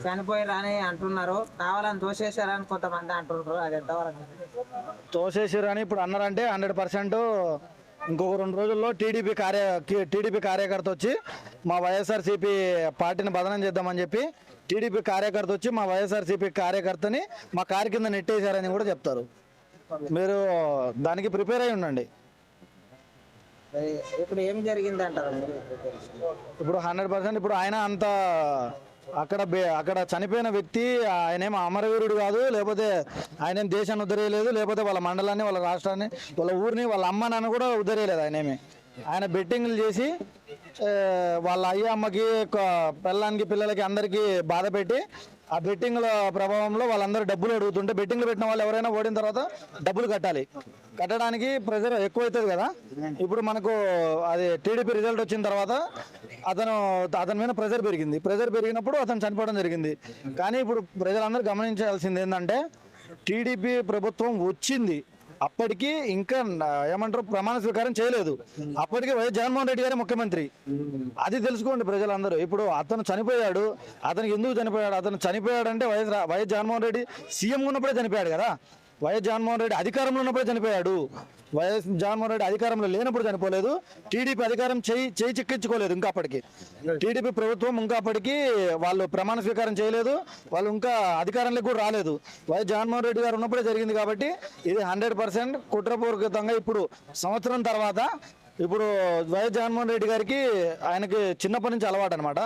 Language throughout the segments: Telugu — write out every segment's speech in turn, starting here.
చనిపోయారని అంటున్నారు, కావాలని తోసేశారని కొంతమంది అంటున్నారు. అది ఎంతవరకు? తోసేసారని ఇప్పుడు అన్నారంటే 100% ఇంకొక 2 రోజుల్లో టీడీపీ కార్యకర్త వచ్చి మా వైఎస్ఆర్సీపీ పార్టీని బదనం చేద్దామని చెప్పి టీడీపీ కార్యకర్త వచ్చి మా వైఎస్ఆర్సీపీ కార్యకర్తని మా కారు కింద నెట్టేశారని కూడా చెప్తారు. మీరు దానికి ప్రిపేర్ అయి ఉండండి. ఇప్పుడు ఏం జరిగింది అంటారు మీరు? ఇప్పుడు 100% ఇప్పుడు ఆయన అంత అక్కడ చనిపోయిన వ్యక్తి ఆయనేం అమరవీరుడు కాదు, లేకపోతే ఆయనేం దేశాన్ని ఉద్ధరేయలేదు, లేకపోతే వాళ్ళ మండలాన్ని, వాళ్ళ రాష్ట్రాన్ని, వాళ్ళ ఊరిని, వాళ్ళ అమ్మ నాన్న కూడా ఉద్ధరేయలేదు. ఆయన బెట్టింగ్లు చేసి వాళ్ళ అమ్మకి, పిల్లానికి, పిల్లలకి అందరికీ బాధ పెట్టి ఆ బెట్టింగ్ల ప్రభావంలో వాళ్ళందరూ డబ్బులు అడుగుతుంటే, బెట్టింగ్లు పెట్టిన వాళ్ళు ఎవరైనా ఓడిన తర్వాత డబ్బులు కట్టడానికి ప్రెజర్ ఎక్కువ అవుతుంది కదా. ఇప్పుడు మనకు అది టీడీపీ రిజల్ట్ వచ్చిన తర్వాత అతని మీద ప్రెజర్ పెరిగినప్పుడు అతను చనిపోవడం జరిగింది. కానీ ఇప్పుడు ప్రజలందరూ గమనించాల్సింది ఏంటంటే, టీడీపీ ప్రభుత్వం వచ్చింది, అప్పటికి ఇంకా ఏమంటారు ప్రమాణ స్వీకారం చేయలేదు. అప్పటికి వైఎస్ జగన్మోహన్ రెడ్డి గారే ముఖ్యమంత్రి. అది తెలుసుకోండి ప్రజలందరూ. ఇప్పుడు అతను చనిపోయాడు, అతనికి ఎందుకు చనిపోయాడు? అతను చనిపోయాడంటే వైఎస్ జగన్మోహన్ రెడ్డి సీఎం ఉన్నప్పుడే చనిపోయాడు కదా. వైఎస్ జగన్మోహన్ రెడ్డి అధికారంలో ఉన్నప్పుడే చనిపోయాడు. వైఎస్ జగన్మోహన్ రెడ్డి అధికారంలో లేనప్పుడు చనిపోలేదు. టీడీపీ అధికారం చేయి చిక్కించుకోలేదు. ఇంకా అప్పటికి టీడీపీ ప్రభుత్వం ఇంకా అప్పటికి వాళ్ళు ప్రమాణ స్వీకారం చేయలేదు, వాళ్ళు ఇంకా అధికారంలోకి కూడా రాలేదు. వైఎస్ జగన్మోహన్ రెడ్డి గారు ఉన్నప్పుడే జరిగింది. కాబట్టి ఇది 100% కుట్రపూరితంగా ఇప్పుడు సంవత్సరం తర్వాత ఇప్పుడు వైఎస్ జగన్మోహన్ రెడ్డి గారికి ఆయనకి చిన్నప్పటి నుంచి అలవాటు అనమాట.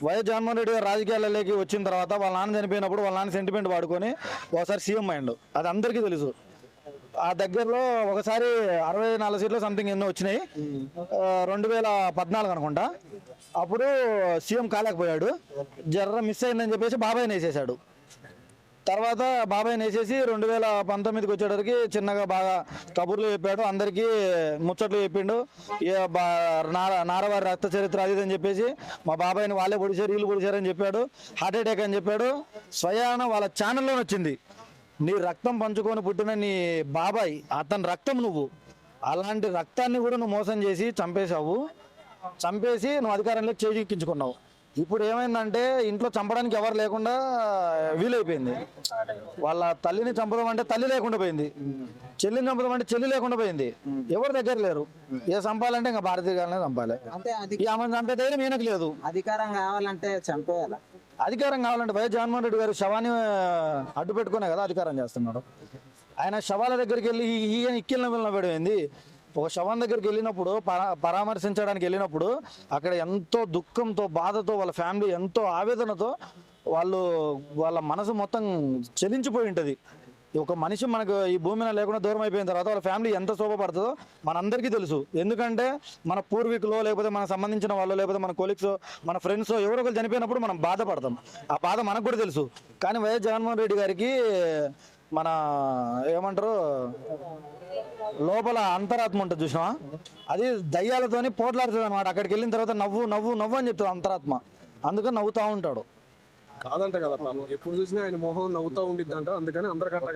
వైఎస్ జగన్మోహన్ రెడ్డి గారు రాజకీయాలలోకి వచ్చిన తర్వాత వాళ్ళ నాన్న చనిపోయినప్పుడు వాళ్ళ నాన్న సెంటిమెంట్ వాడుకొని ఒకసారి సీఎం అయ్యిండు. అది అందరికీ తెలుసు. ఆ దగ్గరలో ఒకసారి 64 సీట్లు సంథింగ్ ఎన్నో వచ్చినాయి, 2014 అనుకుంటా. అప్పుడు సీఎం కాలేకపోయాడు, జర్ర మిస్ అయిందని చెప్పేసి బాబాయ్ని వేసేసాడు. తర్వాత బాబాయ్ని వేసేసి 2019కి వచ్చేటరికి చిన్నగా బాగా కబుర్లు చెప్పాడు, అందరికీ ముచ్చట్లు చెప్పిండు. నారవారి రక్త చరిత్ర అది అని చెప్పేసి మా బాబాయ్ని వాళ్ళే పొడిచారు, వీళ్ళు పొడిచారని చెప్పాడు. హార్ట్ అటాక్ అని చెప్పాడు. స్వయాన వాళ్ళ ఛానల్లో వచ్చింది, నీ రక్తం పంచుకొని పుట్టిన నీ బాబాయ్, అతని రక్తం నువ్వు, అలాంటి రక్తాన్ని కూడా నువ్వు మోసం చేసి చంపేసి నువ్వు అధికారంలోకి చేజిక్కించుకున్నావు. ఇప్పుడు ఏమైందంటే ఇంట్లో చంపడానికి ఎవరు లేకుండా వీలైపోయింది. వాళ్ళ తల్లిని చంపదామంటే తల్లి లేకుండా పోయింది, చెల్లిని చంపదామంటే చెల్లి లేకుండా పోయింది, ఎవరి దగ్గర లేరు. ఏ చంపాలంటే ఇంకా భారతీయ గారినే చంపాలి. ఆమెను చంపే ధైర్యం ఈయనకు లేదు. అధికారం కావాలంటే చంపేయాలి. అధికారం కావాలంటే వైఎస్ జగన్మోహన్ రెడ్డి గారు శవాన్ని అడ్డు పెట్టుకునే కదా అధికారం చేస్తున్నాడు. ఆయన శవాల దగ్గరికి వెళ్ళి ఈయన ఇక్కిలిన వెళ్ళబడింది. ఒక శవం దగ్గరికి వెళ్ళినప్పుడు, పరామర్శించడానికి వెళ్ళినప్పుడు అక్కడ ఎంతో దుఃఖంతో, బాధతో, వాళ్ళ ఫ్యామిలీ ఎంతో ఆవేదనతో వాళ్ళ మనసు మొత్తం చెలించిపోయి ఉంటుంది. ఒక మనిషి మనకు ఈ భూమిని లేకుండా దూరం అయిపోయిన తర్వాత వాళ్ళ ఫ్యామిలీ ఎంత శోభపడుతుందో మనందరికీ తెలుసు. ఎందుకంటే మన పూర్వీకులు, లేకపోతే మనకు సంబంధించిన వాళ్ళు, లేకపోతే మన కొలీగ్స్, మన ఫ్రెండ్స్ ఎవరో ఒకరు చనిపోయినప్పుడు మనం బాధపడతాం. ఆ బాధ మనకు కూడా తెలుసు. కానీ వైఎస్ జగన్మోహన్ రెడ్డి గారికి మన ఏమంటారు లోపల అంతరాత్మ ఉంటుంది చూసినా, అది దయ్యాలతోని పోట్లాడుతుంది అనమాట. అక్కడికి వెళ్ళిన తర్వాత నవ్వు నవ్వు నవ్వు అని చెప్తుంది అంతరాత్మ. అందుకని నవ్వుతూ ఉంటాడు. కాదంట కదా, ఎప్పుడు చూసినా ఆయన మొహం నవ్వుతూ ఉండిద్దంట. అందుకని అందరికి అట్లా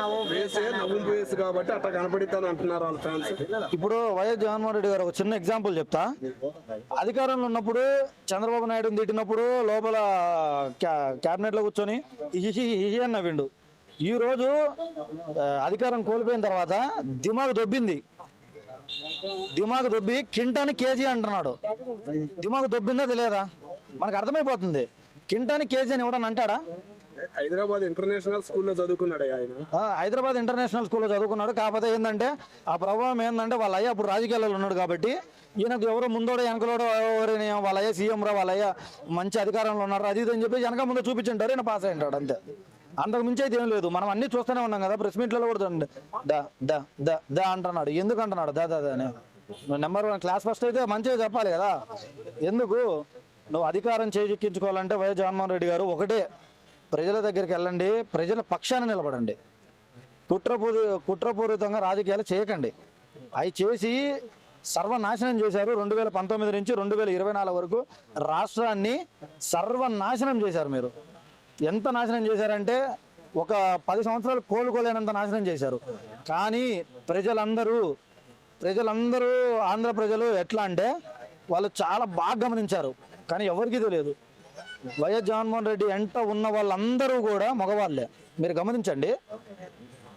నవ్వు ఫేస్ కాబట్టి అట్లా కనపడిద్దని అంటున్నారు వాళ్ళ ఫ్యాన్స్. ఇప్పుడు వైఎస్ జగన్మోహన్ రెడ్డి గారు ఒక చిన్న ఎగ్జాంపుల్ చెప్తా. అధికారంలో ఉన్నప్పుడు చంద్రబాబు నాయుడుని తిట్టినప్పుడు లోపల క్యాబినెట్ లో కూర్చొని ఇహి అని నవ్విండు. ఈ రోజు అధికారం కోల్పోయిన తర్వాత దిమాగ్ దొబ్బి కింటాని కేజీ అంటున్నాడు. దిమాగ్ దొబ్బిందో తెలియదా? మనకు అర్థమైపోతుంది. కింటాని కేజీ అని ఎవడని అంటాడా? హైదరాబాద్ ఇంటర్నేషనల్ స్కూల్లో చదువుకున్నాడు ఆయన. హైదరాబాద్ ఇంటర్నేషనల్ స్కూల్లో చదువుకున్నాడు. కాకపోతే ఏంటంటే ఆ ప్రభావం ఏంటంటే వాళ్ళ అయ్య అప్పుడు రాజకీయాల్లో ఉన్నాడు కాబట్టి ఈయనకు ఎవరో ముందోడో వెనకలోడో ఎవరైనా వాళ్ళ అయ్య సీఎం రా, వాళ్ళ అయ్య మంచి అధికారంలో ఉన్నారు, అది ఇది అని చెప్పి వెనక ముందు చూపించుంటారు, ఈయన పాస్ అయ్యింటాడు అంతే. అంతకు మించి అయితే ఏం లేదు. మనం అన్ని చూస్తూనే ఉన్నాం కదా, ప్రెస్ మీట్లలో కూడా చూడండి, దా అంటున్నాడు. ఎందుకు అంటున్నాడు దా అని? నెంబర్ 1 క్లాస్ ఫస్ట్ అయితే మంచిగా చెప్పాలి కదా. ఎందుకు నువ్వు అధికారం చేజిక్కించుకోవాలంటే వైఎస్ జగన్మోహన్ రెడ్డి గారు ఒకటే, ప్రజల దగ్గరికి వెళ్ళండి, ప్రజల పక్షాన నిలబడండి. కుట్రపూరితంగా రాజకీయాలు చేయకండి. అవి చేసి సర్వనాశనం చేశారు. 2019 నుంచి 2024 వరకు రాష్ట్రాన్ని సర్వనాశనం చేశారు. మీరు ఎంత నాశనం చేశారంటే ఒక 10 సంవత్సరాలు కోలుకోలేనంత నాశనం చేశారు. కానీ ప్రజలందరూ ఆంధ్ర ప్రజలు ఎట్లా అంటే వాళ్ళు చాలా బాగా గమనించారు. కానీ ఎవరికీ తెలియదు. వైఎస్ జగన్మోహన్ రెడ్డి ఎంట ఉన్న వాళ్ళందరూ కూడా మగవాళ్ళే. మీరు గమనించండి,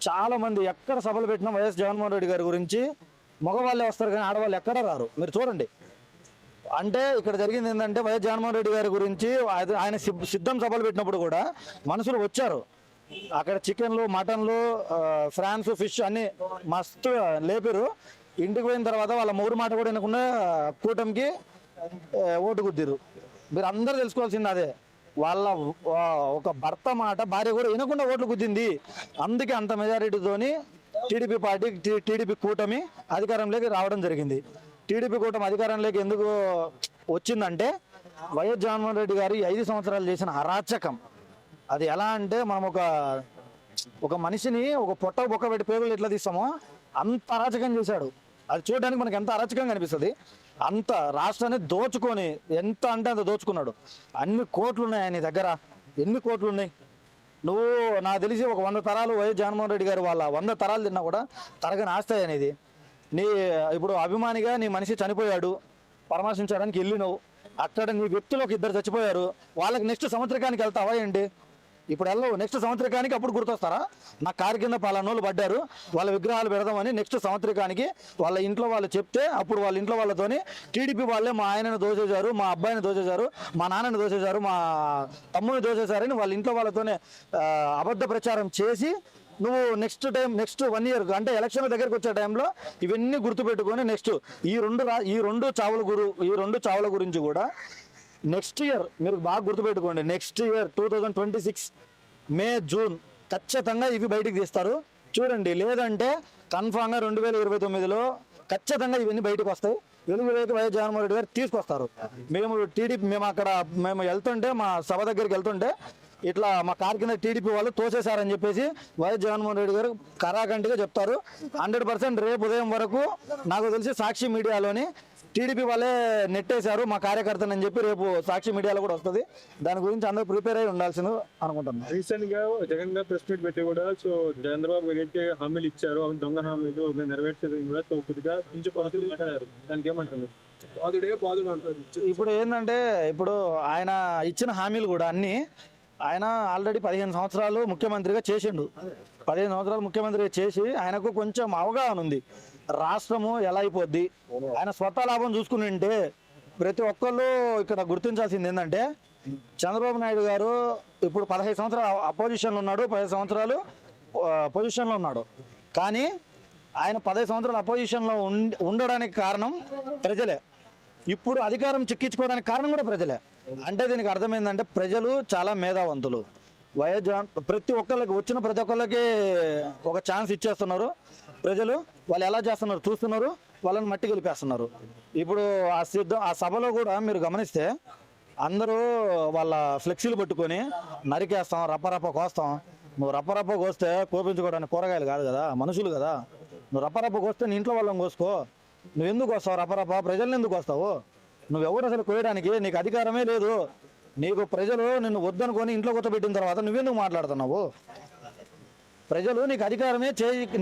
చాలా మంది ఎక్కడ సభలు పెట్టినా వైఎస్ జగన్మోహన్ రెడ్డి గారి గురించి మగవాళ్ళే వస్తారు కానీ ఆడవాళ్ళు ఎక్కడ రారు. మీరు చూడండి. అంటే ఇక్కడ జరిగింది ఏంటంటే వైఎస్ జగన్మోహన్ రెడ్డి గారి గురించి ఆయన సిద్ధం సభలు పెట్టినప్పుడు కూడా మనుషులు వచ్చారు. అక్కడ చికెన్లు, మటన్లు, ఫ్రాన్స్, ఫిష్ అన్ని మస్తు లేపారు. ఇంటికి పోయిన తర్వాత వాళ్ళ మూడు మాట కూడా వినకుండా కూటమికి ఓటు గుద్దిరు. మీరు అందరూ తెలుసుకోవాల్సింది అదే. వాళ్ళ ఒక భర్త మాట భార్య కూడా వినకుండా ఓట్లు గుద్దింది. అందుకే అంత మెజారిటీతోని టీడీపీ పార్టీ, టీడీపీ కూటమి అధికారంలోకి రావడం జరిగింది. టీడీపీ కూటమి అధికారంలోకి ఎందుకు వచ్చిందంటే వైఎస్ జగన్మోహన్ రెడ్డి గారు 5 సంవత్సరాలు చేసిన అరాచకం. అది ఎలా అంటే మనం ఒక మనిషిని ఒక బొక్క పెట్టి పేగులు ఎట్లా తీస్తామో అంత అరాచకం చేశాడు. అది చూడడానికి మనకి ఎంత అరాచకంగా అనిపిస్తుంది. అంత రాష్ట్రాన్ని దోచుకొని ఎంత అంటే అంత దోచుకున్నాడు. అన్ని కోట్లు ఉన్నాయి ఆయన దగ్గర. ఎన్ని కోట్లు ఉన్నాయి? నువ్వు నాకు తెలిసి ఒక 100 తరాలు వైఎస్ జగన్మోహన్ రెడ్డి గారు వాళ్ళ 100 తరాలు తిన్నా కూడా తరగని ఆస్తాయి అనేది. ఇప్పుడు అభిమానిగా నీ మనిషి చనిపోయాడు, పరామర్శించడానికి వెళ్ళినావు. అక్కడ నీ వ్యక్తులు ఒక 2 చచ్చిపోయారు. వాళ్ళకి నెక్స్ట్ సంవత్సరానికి వెళ్తావా ఏంటి? ఇప్పుడు వెళ్ళవు. నెక్స్ట్ సంవత్సరానికి అప్పుడు గుర్తొస్తారా? నా కారు కింద పలానోళ్ళు పడ్డారు, వాళ్ళ విగ్రహాలు పెడదామని నెక్స్ట్ సంవత్సరానికి వాళ్ళ ఇంట్లో వాళ్ళు చెప్తే అప్పుడు వాళ్ళ ఇంట్లో వాళ్ళతోని టీడీపీ వాళ్ళే మా ఆయనను దోచేశారు, మా అబ్బాయిని దోచేశారు, మా నాన్నని దోచేశారు, మా తమ్ముని దోచేశారని వాళ్ళ ఇంట్లో వాళ్ళతోనే అబద్ధ ప్రచారం చేసి నువ్వు నెక్స్ట్ 1 ఇయర్ అంటే ఎలక్షన్ దగ్గరికి వచ్చే టైంలో ఇవన్నీ గుర్తుపెట్టుకొని నెక్స్ట్ ఈ రెండు చావుల గురించి కూడా నెక్స్ట్ ఇయర్ మీరు బాగా గుర్తుపెట్టుకోండి. నెక్స్ట్ ఇయర్ 2026 మే, జూన్ ఖచ్చితంగా ఇవి బయటికి తీస్తారు చూడండి. లేదంటే కన్ఫామ్గా 2029లో ఖచ్చితంగా ఇవన్నీ బయటకు వస్తాయి. వెలుగులోకి వైఎస్ జగన్మోహన్ రెడ్డి గారు తీసుకొస్తారు. మేము వెళ్తుంటే మా సభ దగ్గరికి వెళ్తుంటే ఇట్లా మా కారు కింద టీడీపీ వాళ్ళు తోసేశారని చెప్పేసి వైఎస్ జగన్మోహన్ రెడ్డి గారు కరాకంటిగా చెప్తారు. 100% రేపు ఉదయం వరకు నాకు తెలిసి సాక్షి మీడియాలోని టీడీపీ వాళ్ళే నెట్టేశారు మా కార్యకర్తని అని చెప్పి రేపు సాక్షి మీడియాలో కూడా వస్తుంది. దాని గురించి అందరూ ప్రిపేర్ అయి ఉండాల్సింది అనుకుంటున్నాను. రీసెంట్ గా జగన్ గారు ప్రెస్ మీట్ పెట్టి కూడా సో చంద్రబాబు ఏదైతే హామీలు ఇచ్చారో అవి దొంగ హామీలు నెరవేర్చేది కూడా కొద్దిగా కొంచెం పనులు మాట్లాడారు. దానికి ఏమంటారు? బాధుడు అంటారు. ఇప్పుడు ఏంటంటే ఇప్పుడు ఆయన ఇచ్చిన హామీలు కూడా అన్ని ఆయన ఆల్రెడీ 15 సంవత్సరాలు ముఖ్యమంత్రిగా చేసిండు. 15 సంవత్సరాలు ముఖ్యమంత్రిగా చేసి ఆయనకు కొంచెం అవగాహన ఉంది రాష్ట్రము ఎలా అయిపోద్ది. ఆయన స్వతహా లాభం చూసుకుని ఉంటే ప్రతి ఒక్కళ్ళు ఇక్కడ గుర్తించాల్సింది ఏంటంటే చంద్రబాబు నాయుడు గారు ఇప్పుడు 15 సంవత్సరాలు అపోజిషన్లో ఉన్నాడు, 15 సంవత్సరాలు పొజిషన్లో ఉన్నాడు. కానీ ఆయన 15 సంవత్సరాలు అపోజిషన్లో ఉండడానికి కారణం ప్రజలే. ఇప్పుడు అధికారం చిక్కించుకోవడానికి కారణం కూడా ప్రజలే. అంటే దీనికి అర్థమైందంటే ప్రజలు చాలా మేధావంతులు. ప్రతి ఒక్కళ్ళకి వచ్చిన ప్రతి ఒక్కళ్ళకి ఒక ఛాన్స్ ఇచ్చేస్తున్నారు ప్రజలు. వాళ్ళు ఎలా చేస్తున్నారు చూస్తున్నారు, వాళ్ళని మట్టి గెలిపేస్తున్నారు. ఇప్పుడు ఆ సభలో కూడా మీరు గమనిస్తే అందరూ వాళ్ళ ఫ్లెక్సీలు పట్టుకొని నరికేస్తాం, రప్పరప్ప కోస్తాం. నువ్వు రప్పరప్ప కోస్తే కోపించుకోవడానికి కూరగాయలు కాదు కదా, మనుషులు కదా. నువ్వు రప్పరప్ప కోస్తే నీ ఇంట్లో వాళ్ళని కోసుకో. నువ్వు ఎందుకు వస్తావు రప్పరప్ప? ప్రజల్ని ఎందుకు వస్తావు? నువ్వెవరు అసలు కోయడానికి? నీకు అధికారమే లేదు. నీకు ప్రజలు నిన్ను వద్దనుకొని ఇంట్లో కూర్చోబెట్టిన తర్వాత నువ్వెందుకు మాట్లాడుతున్నావు? ప్రజలు నీకు అధికారమే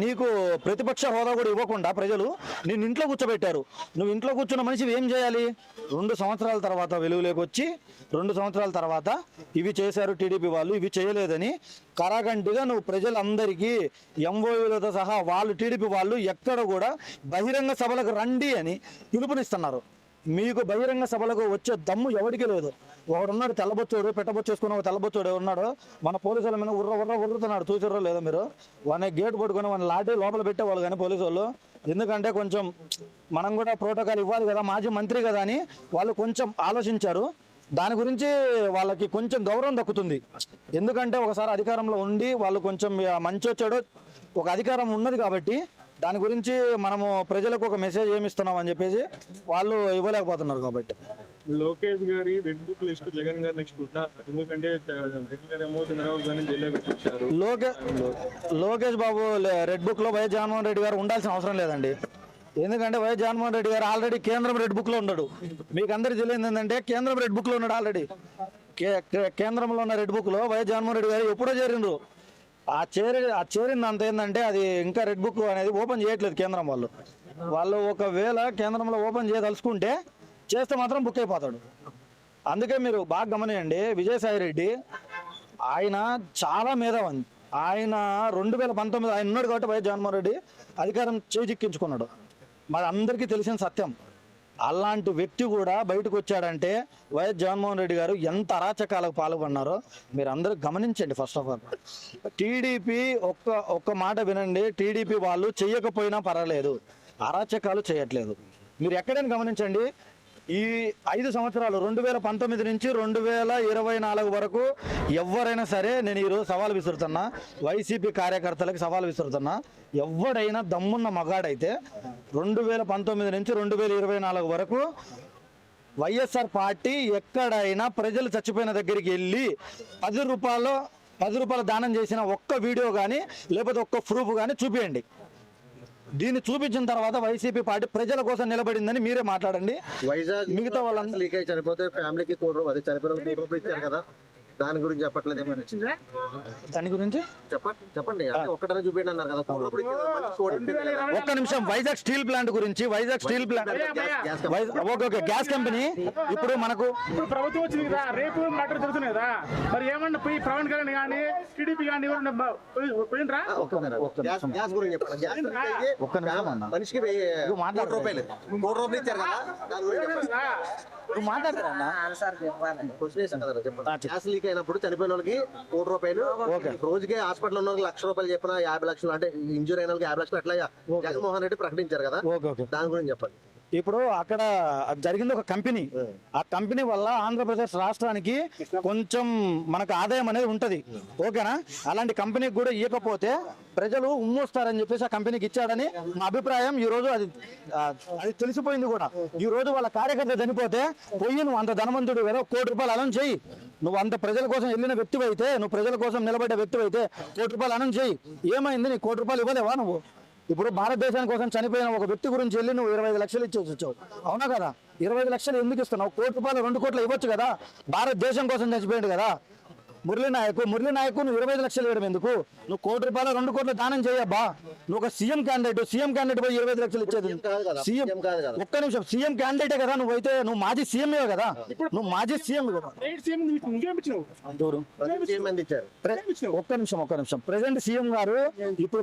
నీకు ప్రతిపక్ష హోదా కూడా ఇవ్వకుండా ప్రజలు నిన్ను ఇంట్లో కూర్చోబెట్టారు. నువ్వు ఇంట్లో కూర్చున్న మనిషి ఏం చేయాలి? 2 సంవత్సరాల తర్వాత వెలుగులోకి వచ్చి 2 సంవత్సరాల తర్వాత ఇవి చేశారు టీడీపీ వాళ్ళు, ఇవి చేయలేదని కరాగంటిగా నువ్వు ప్రజలందరికీ ఎంఓయూలతో సహా వాళ్ళు టీడీపీ వాళ్ళు ఎక్కడ కూడా బహిరంగ సభలకు రండి అని పిలుపునిస్తున్నారు. మీకు బహిరంగ సభలకు వచ్చే దమ్ము ఎవరికి లేదు. ఒకడున్నాడు తెల్లబొచ్చాడు, పెట్టబొచ్చేసుకుని ఒక తెల్లబొచ్చాడు ఉన్నాడు, మన పోలీసుల మీద ఉర్రుతున్నాడు. చూసారో లేదో మీరు? వాడిని గేట్ పట్టుకొని వాడిని లాటి లోపల పెట్టేవాళ్ళు కానీ పోలీసు వాళ్ళు. ఎందుకంటే కొంచెం మనం కూడా ప్రోటోకాల్ ఇవ్వాలి కదా, మాజీ మంత్రి కదా అని వాళ్ళు కొంచెం ఆలోచించారు. దాని గురించి వాళ్ళకి కొంచెం గౌరవం దక్కుతుంది. ఎందుకంటే ఒకసారి అధికారంలో ఉండి వాళ్ళు కొంచెం మంచి వచ్చాడో ఒక అధికారం ఉన్నది కాబట్టి దాని గురించి మనము ప్రజలకు ఒక మెసేజ్ ఏమిస్తున్నాం అని చెప్పేసి వాళ్ళు ఇవ్వలేకపోతున్నారు. కాబట్టి లోకేష్ గారి రెడ్ బుక్ లిస్ట్ జగన్ గారు నెక్స్ట్ ఎందుకంటే లోకేష్ బాబు రెడ్ బుక్ లో వైఎస్ జగన్మోహన్ రెడ్డి గారు ఉండాల్సిన అవసరం లేదండి. ఎందుకంటే వైఎస్ జగన్మోహన్ రెడ్డి గారు ఆల్రెడీ కేంద్రం రెడ్ బుక్ లో ఉన్నాడు. మీకు అందరికి తెలియదు ఏంటంటే కేంద్రం రెడ్ బుక్ లో ఉన్నాడు ఆల్రెడీ. కేంద్రంలో ఉన్న రెడ్ బుక్ లో వైఎస్ జగన్మోహన్ రెడ్డి గారు ఎప్పుడో చేరిండ్రు. ఆ చేరింది అంత ఏంటంటే అది ఇంకా రెడ్ బుక్ అనేది ఓపెన్ చేయట్లేదు కేంద్రం వాళ్ళు ఒకవేళ కేంద్రంలో ఓపెన్ చేయదలుచుకుంటే చేస్తే మాత్రం బుక్ అయిపోతాడు. అందుకే మీరు బాగా గమనియండి, విజయసాయి రెడ్డి ఆయన చాలా మేధావంతి. ఆయన 2019 ఆయన ఉన్నాడు కాబట్టి వైఎస్ జగన్మోహన్ రెడ్డి అధికారం చేజిక్కించుకున్నాడు, మరి అందరికీ తెలిసిన సత్యం. అలాంటి వ్యక్తి కూడా బయటకు వచ్చాడంటే వైఎస్ జగన్మోహన్ రెడ్డి గారు ఎంత అరాచకాలకు పాల్గొన్నారో మీరు అందరూ గమనించండి. ఫస్ట్ ఆఫ్ ఆల్ టీడీపీ ఒక్క మాట వినండి, టీడీపీ వాళ్ళు చెయ్యకపోయినా పర్వాలేదు, అరాచకాలు చేయట్లేదు. మీరు ఎక్కడైనా గమనించండి, ఈ 5 సంవత్సరాలు 2019 నుంచి 2024 వరకు ఎవరైనా సరే, నేను ఈరోజు సవాల్ విసురుతున్నా, వైసీపీ కార్యకర్తలకు సవాల్ విసురుతున్నా, ఎవడైనా దమ్మున్న మగాడైతే 2019 నుంచి 2024 వరకు వైఎస్ఆర్ పార్టీ ఎక్కడైనా ప్రజలు చచ్చిపోయిన దగ్గరికి వెళ్ళి 10 రూపాయలు దానం చేసిన ఒక్క వీడియో కానీ లేకపోతే ఒక్క ప్రూఫ్ కానీ చూపించండి. దీన్ని చూపించిన తర్వాత వైసీపీ పార్టీ ప్రజల కోసం నిలబడిందని మీరే మాట్లాడండి. వైజాగ్ మిగతా వాళ్ళందరూ లీక్ అయి చనిపోతే ఫ్యామిలీకి అది చనిపోయిన రూపాయలు ఇచ్చారు కదా, దాని గురించి చెప్పట్లేదు ఏమైనా? దాని గురించి చెప్పండి అంటే ఒక్కటనే చూపించండి అన్నారు కదా, కోటి రూపాయలు ఇచ్చారు, మనిషికి కోటి ఇచ్చారు. ఒక్క నిమిషం, వైజాగ్ స్టీల్ ప్లాంట్ గురించి. Vizag steel plant okay gas company ఇప్పుడు మనకు ఇప్పుడు ప్రభుత్వం వచ్చింది కదా, రేపు మ్యాటర్ జరుగుతుంది కదా, మరి ఏమన్నా పోయి ప్రవీణ్ కళ్యాణ్ కానీ టీడీపీ కానీ పోయినరా? గ్యాస్ గురించి చెప్పండి. గ్యాస్ లీక్ అయ్యి ఒక్క నిమిషం అన్న. మనిషికి కోటి రూపాయలు ఇచ్చారు కదా, దాని గురించి చెప్పండి. నువ్వు మాట్లాడతారా అన్న? ఆన్సర్ చెప్పాలి. క్వశ్చన్ వేసాను కదా, చెప్పండి. గ్యాస్ లీక్ అయినప్పుడు చనిపోయిన వాళ్ళకి కోటి రూపాయలు, రోజుకి హాస్పిటల్ ఉన్న వాళ్ళకి 1,00,000 రూపాయలు చెప్పిన 50 లక్షలు, అంటే ఇంజూర్ అయిన వాళ్ళకి 50 లక్షలు అట్లా జగన్మోహన్ రెడ్డి ప్రకటించారు కదా, ఓకే దాని గురించి చెప్పండి. ఇప్పుడు అక్కడ జరిగింది ఒక కంపెనీ, ఆ కంపెనీ వల్ల ఆంధ్రప్రదేశ్ రాష్ట్రానికి కొంచెం మనకు ఆదాయం అనేది ఉంటది, ఓకేనా? అలాంటి కంపెనీకి కూడా ఇవ్వకపోతే ప్రజలు ఉమ్మొస్తారని చెప్పేసి ఆ కంపెనీకి ఇచ్చాడని నా అభిప్రాయం. ఈ రోజు అది తెలిసిపోయింది కూడా. ఈ రోజు వాళ్ళ కార్యకర్త చనిపోతే పోయి నువ్వు అంత ధనవంతుడు ఏదో 1 కోటి రూపాయలు అనౌన్స్ చేయి. నువ్వు అంత ప్రజల కోసం వెళ్ళిన వ్యక్తి అయితే, నువ్వు ప్రజల కోసం నిలబడ్డ వ్యక్తి అయితే 1 కోటి రూపాయలు అనౌన్స్ చేయి. ఏమైంది? నీకు 1 కోటి రూపాయలు ఇవ్వలేవా నువ్వు? ఇప్పుడు భారతదేశాని కోసం చనిపోయిన ఒక వ్యక్తి గురించి వెళ్ళి నువ్వు 25 లక్షలు ఇచ్చేసి వచ్చావు, అవునా కదా? 25 లక్షలు ఎందుకు ఇస్తున్నావు? 1 కోటి రూపాయలు 2 కోట్లు ఇవ్వచ్చు కదా, భారతదేశం కోసం చచ్చిపోయాడు కదా మురళీ నాయక్ నువ్వు 25 లక్షలు ఇవ్వడం ఎందుకు? నువ్వు 1 కోటి రూపాయలు 2 కోట్లు దానం చేయబ్బా. నువ్వు ఒక సీఎం క్యాండిడేట్ పోయి 25 లక్షలు ఇచ్చేది సీఎం కాదు కదా. ఒక్క నిమిషం, సీఎం క్యాండిడేటే కదా నువ్వైతే, నువ్వు మాజీ సీఎంఏ కదా, నువ్వు మాజీ సీఎం కదా. ఎవరు? ఏమంది ఇచ్చారు? ఒక్క నిమిషం, ప్రెసెంట్ సీఎం గారు ఇప్పుడు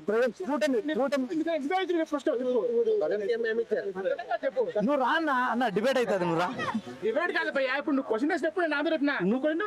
ఏమి ఇచ్చారు? నువ్వు రా అన్న డిబేట్ అవుతుంది, నువ్వు రా. డిబేట్ కాదు భయ్యా, ఇప్పుడు నువ్వు క్వశ్చన్ వేసినప్పుడు నేను ఆంధ్ర నువ్వు కొన్ని